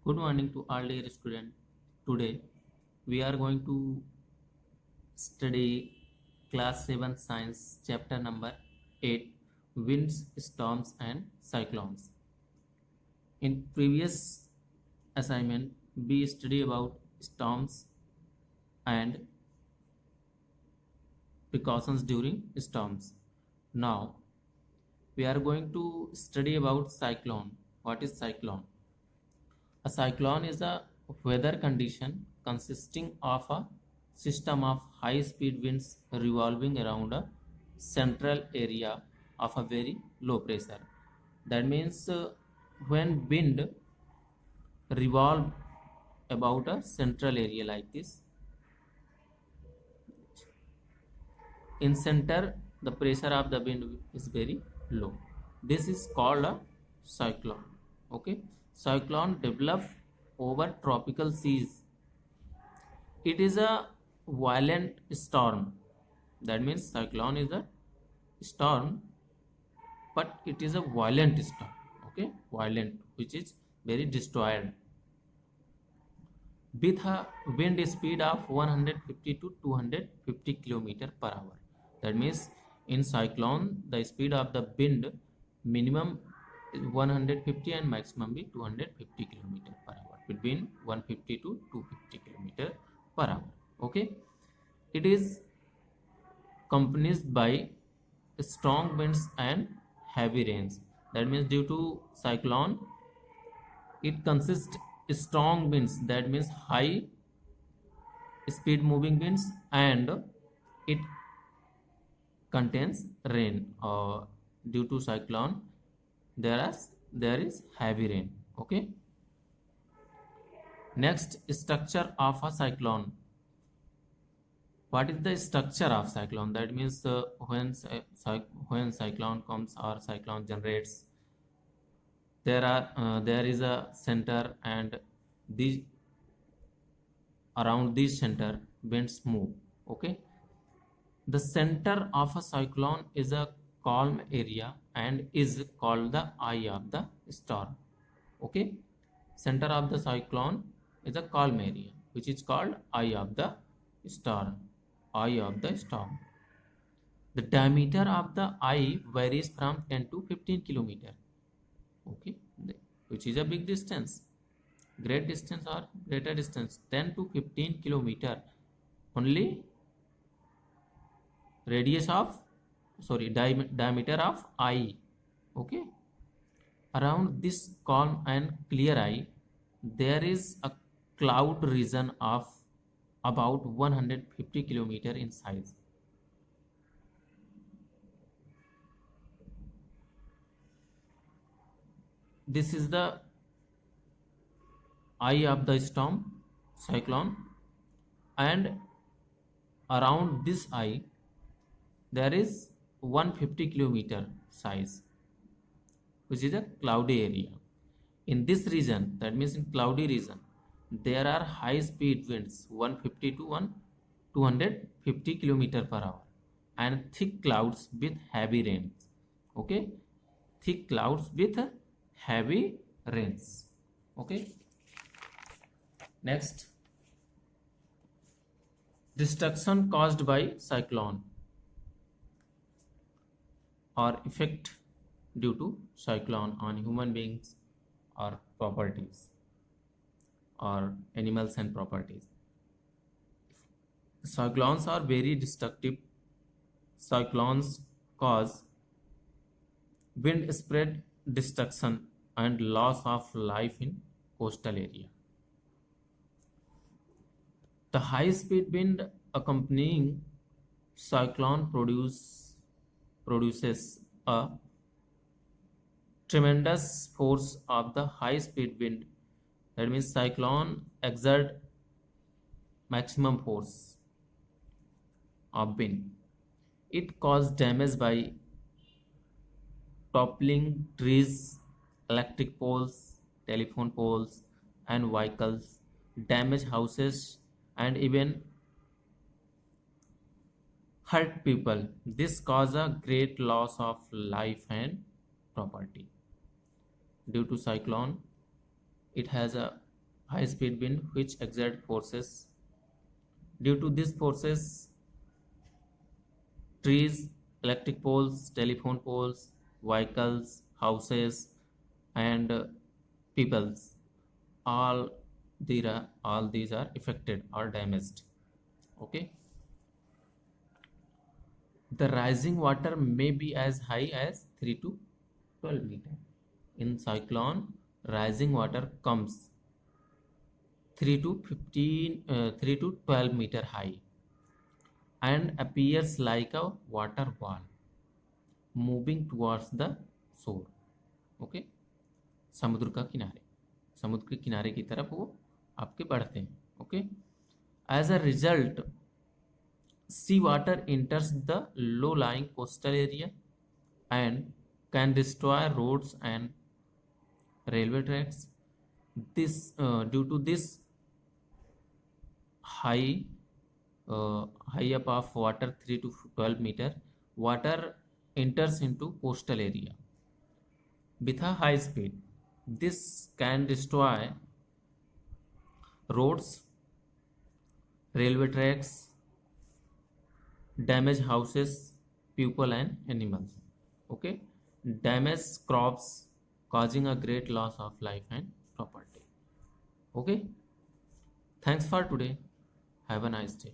Good morning to all dear students. Today we are going to study class 7 science chapter number 8, winds, storms and cyclones. In previous assignment we study about storms and precautions during storms. Now we are going to study about cyclone. What is cyclone? A cyclone is a weather condition consisting of a system of high-speed winds revolving around a central area of a very low pressure. That means when wind revolve about a central area like this, in center the pressure of the wind is very low. This is called a cyclone. Okay, cyclone develop over tropical seas. It is a violent storm. That means cyclone is a storm, but it is a violent storm. Okay, violent, which is very destroyed with a wind speed of 150 to 250 kilometer per hour. That means in cyclone the speed of the wind minimum is 150 and maximum be 250 kilometer per hour, between 150 to 250 kilometer per hour. Okay, it is accompanied by strong winds and heavy rains. That means due to cyclone it consists strong winds, that means high speed moving winds, and it contains rain. Due to cyclone there is heavy rain. Okay, next, structure of a cyclone. What is the structure of cyclone? That means when cyclone comes or cyclone generates, there is a center, and these around this center winds move. Okay, the center of a cyclone is a calm area and is called the eye of the storm. Okay, center of the cyclone is a calm area which is called eye of the storm. Eye of the storm. The diameter of the eye varies from 10 to 15 kilometer. Okay, which is a big distance, great distance or greater distance, 10 to 15 kilometer only. Radius of diameter of eye. Okay, around this calm and clear eye there is a cloud region of about 150 kilometer in size. This is the eye of the storm, cyclone, and around this eye there is 150 kilometer size, which is a cloudy area. In this region, that means in cloudy region, there are high speed winds 150 to 250 kilometer per hour, and thick clouds with heavy rains. Okay, thick clouds with heavy rains. Okay, next, destruction caused by cyclone or effect due to cyclone on human beings or properties or animals and properties. Cyclones are very destructive. Cyclones cause wind spread destruction and loss of life in coastal area. The high speed wind accompanying cyclone produces a tremendous force of the high speed wind. That means cyclone exert maximum force of wind. It causes damage by toppling trees, electric poles, telephone poles and vehicles, damage houses, and even hurt people. This causes a great loss of life and property. Due to cyclone, it has a high speed wind which exert forces. Due to these forces, trees, electric poles, telephone poles, vehicles, houses, and peoples, all these are affected or damaged. Okay. The rising water may be as high as 3 to 12 meter. In cyclone, rising water comes 3 to 12 meter high and appears like a water wall moving towards the shore. Okay. समुद्र के किनारे की तरफ वो आपके बढ़ते हैं. Okay. As a result, sea water enters the low-lying coastal area and can destroy roads and railway tracks. Due to this high high up of water, 3 to 12 meter, water enters into coastal area with a high speed. This can destroy roads, railway tracks, damage houses, people and animals. Okay. Damage crops, causing a great loss of life and property. Okay. Thanks for today. Have a nice day.